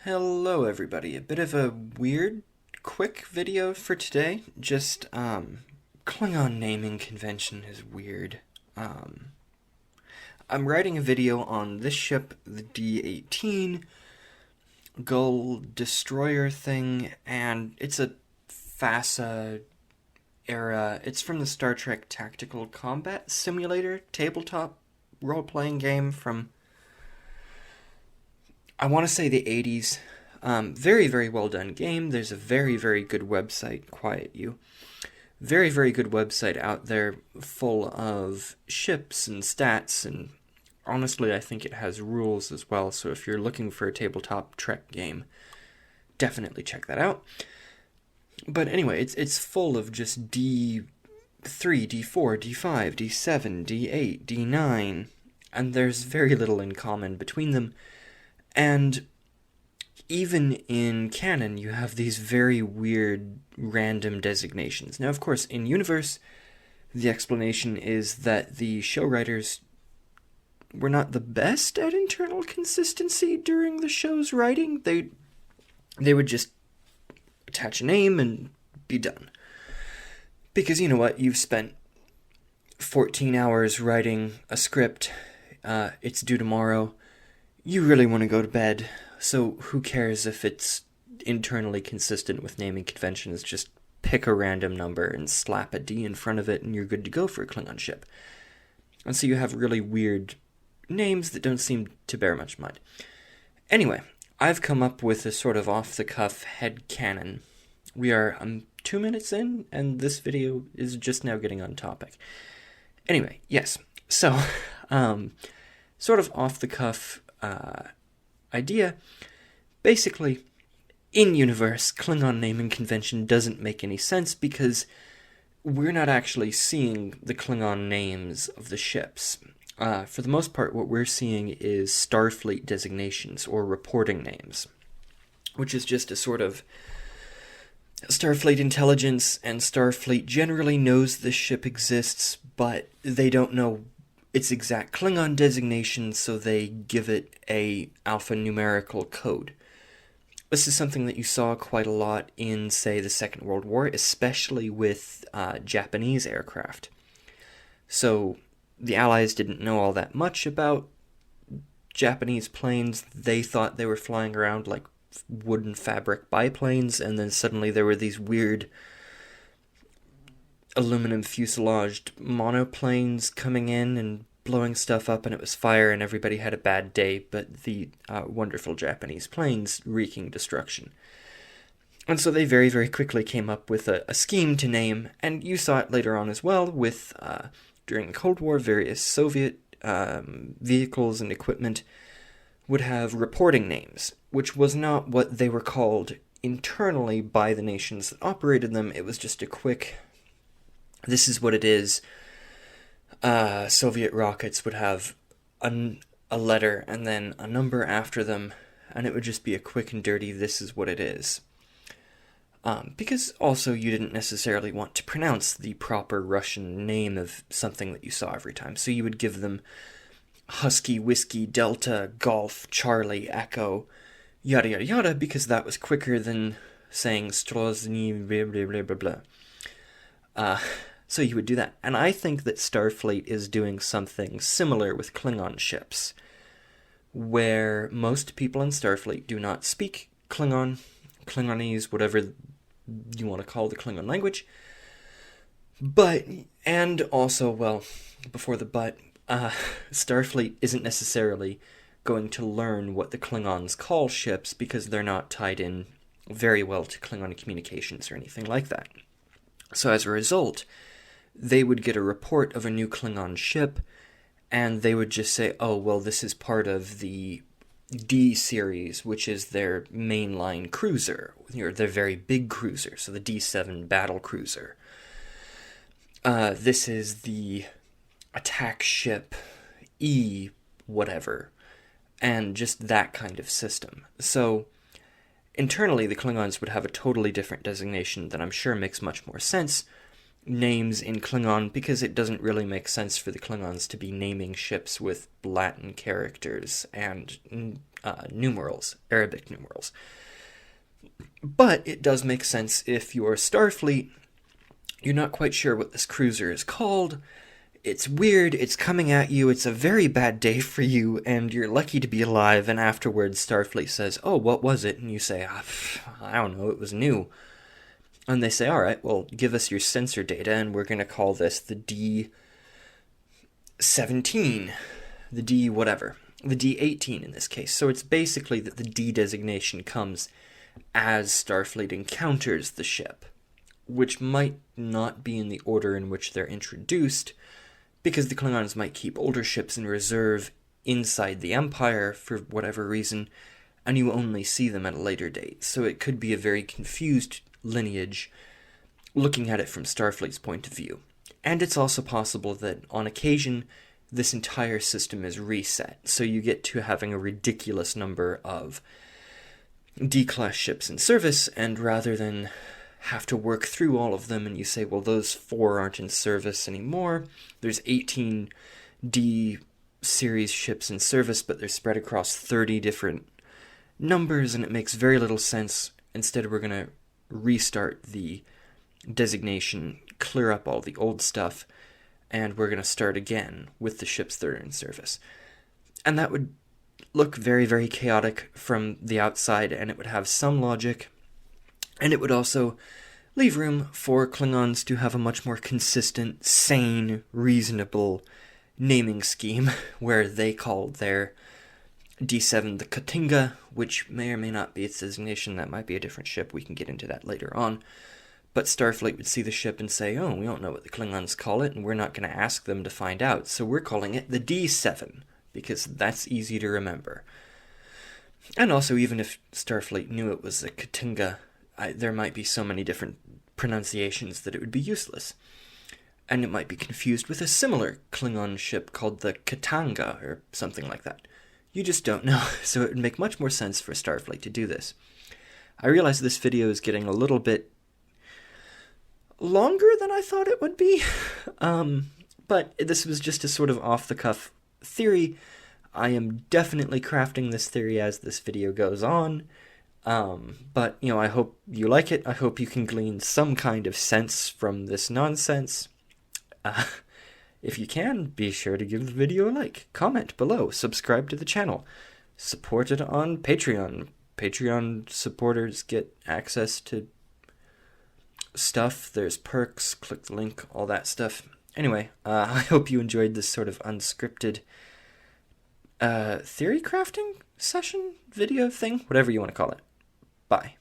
Hello everybody, a bit of a weird, quick video for today. Just, Klingon naming convention is weird. I'm writing a video on this ship, the D-18 Gull Destroyer thing, and it's a FASA era. It's from the Star Trek Tactical Combat Simulator tabletop role-playing game from, I want to say, the 80s. Very, very well done game. There's a very, very good website, Quiet You. Very, very good website out there full of ships and stats, and honestly, I think it has rules as well, so if you're looking for a tabletop Trek game, definitely check that out. But anyway, it's full of just D3, D4, D5, D7, D8, D9, and there's very little in common between them. And even in canon, you have these very weird, random designations. Now, of course, in universe, the explanation is that the show writers were not the best at internal consistency during the show's writing. They would just attach a name and be done. Because, you know what, you've spent 14 hours writing a script, it's due tomorrow, you really want to go to bed, so who cares if it's internally consistent with naming conventions? Just pick a random number and slap a D in front of it and you're good to go for a Klingon ship. And so you have really weird names that don't seem to bear much mind. Anyway, I've come up with a sort of off-the-cuff headcanon. We are 2 minutes in, and this video is just now getting on topic. Anyway, yes, so, sort of off-the-cuff idea. Basically, in-universe, Klingon naming convention doesn't make any sense because we're not actually seeing the Klingon names of the ships. For the most part, what we're seeing is Starfleet designations or reporting names, which is just a sort of Starfleet intelligence, and Starfleet generally knows this ship exists, but they don't know its exact Klingon designation, so they give it a alphanumerical code. This is something that you saw quite a lot in, say, the Second World War, especially with Japanese aircraft. So the Allies didn't know all that much about Japanese planes. They thought they were flying around like wooden fabric biplanes, and then suddenly there were these weird aluminum fuselaged monoplanes coming in and blowing stuff up, and it was fire, and everybody had a bad day, but the wonderful Japanese planes wreaking destruction. And so they very, very quickly came up with a scheme to name, and you saw it later on as well with, during the Cold War, various Soviet vehicles and equipment would have reporting names, which was not what they were called internally by the nations that operated them. It was just a quick, this is what it is. Soviet rockets would have a letter and then a number after them, and it would just be a quick and dirty, this is what it is. Because also you didn't necessarily want to pronounce the proper Russian name of something that you saw every time, so you would give them Husky, Whiskey, Delta, Golf, Charlie, Echo, yada yada yada, because that was quicker than saying Strozny, blah blah blah blah blah. So you would do that. And I think that Starfleet is doing something similar with Klingon ships, where most people in Starfleet do not speak Klingon, Klingonese, whatever you want to call the Klingon language. But, and also, well, before the but, Starfleet isn't necessarily going to learn what the Klingons call ships because they're not tied in very well to Klingon communications or anything like that. So as a result, they would get a report of a new Klingon ship, and they would just say, oh, well, this is part of the D series, which is their mainline cruiser, or their very big cruiser, so the D7 battle cruiser. This is the attack ship E whatever, and just that kind of system. So internally, the Klingons would have a totally different designation that I'm sure makes much more sense, names in Klingon because it doesn't really make sense for the Klingons to be naming ships with Latin characters and numerals, Arabic numerals. But it does make sense if you're Starfleet, you're not quite sure what this cruiser is called, it's weird, it's coming at you, it's a very bad day for you, and you're lucky to be alive, and afterwards Starfleet says, oh, what was it? And you say, I don't know, it was new. And they say, alright, well, give us your sensor data, and we're going to call this the D-17, the D whatever, the D-18 in this case. So it's basically that the D designation comes as Starfleet encounters the ship, which might not be in the order in which they're introduced, because the Klingons might keep older ships in reserve inside the Empire for whatever reason, and you only see them at a later date. So it could be a very confused lineage looking at it from Starfleet's point of view. And it's also possible that on occasion this entire system is reset, so you get to having a ridiculous number of D-class ships in service, and rather than have to work through all of them and you say, well, those 4 aren't in service anymore, there's 18 D-series ships in service, but they're spread across 30 different numbers, and it makes very little sense. Instead, we're going to restart the designation, clear up all the old stuff, and we're going to start again with the ships that are in service. And that would look very, very chaotic from the outside, and it would have some logic, and it would also leave room for Klingons to have a much more consistent, sane, reasonable naming scheme, where they call their D7 the Katinga, which may or may not be its designation. That might be a different ship. We can get into that later on. But Starfleet would see the ship and say, oh, we don't know what the Klingons call it, and we're not going to ask them to find out, so we're calling it the D7, because that's easy to remember. And also, even if Starfleet knew it was the Katinga, there might be so many different pronunciations that it would be useless. And it might be confused with a similar Klingon ship called the Katanga, or something like that. You just don't know, so it would make much more sense for Starfleet to do this. I realize this video is getting a little bit longer than I thought it would be, but this was just a sort of off-the-cuff theory. I am definitely crafting this theory as this video goes on, but, I hope you like it. I hope you can glean some kind of sense from this nonsense. If you can, be sure to give the video a like, comment below, subscribe to the channel, support it on Patreon. Patreon supporters get access to stuff, there's perks, click the link, all that stuff. Anyway, I hope you enjoyed this sort of unscripted theory crafting session, video thing, whatever you want to call it. Bye.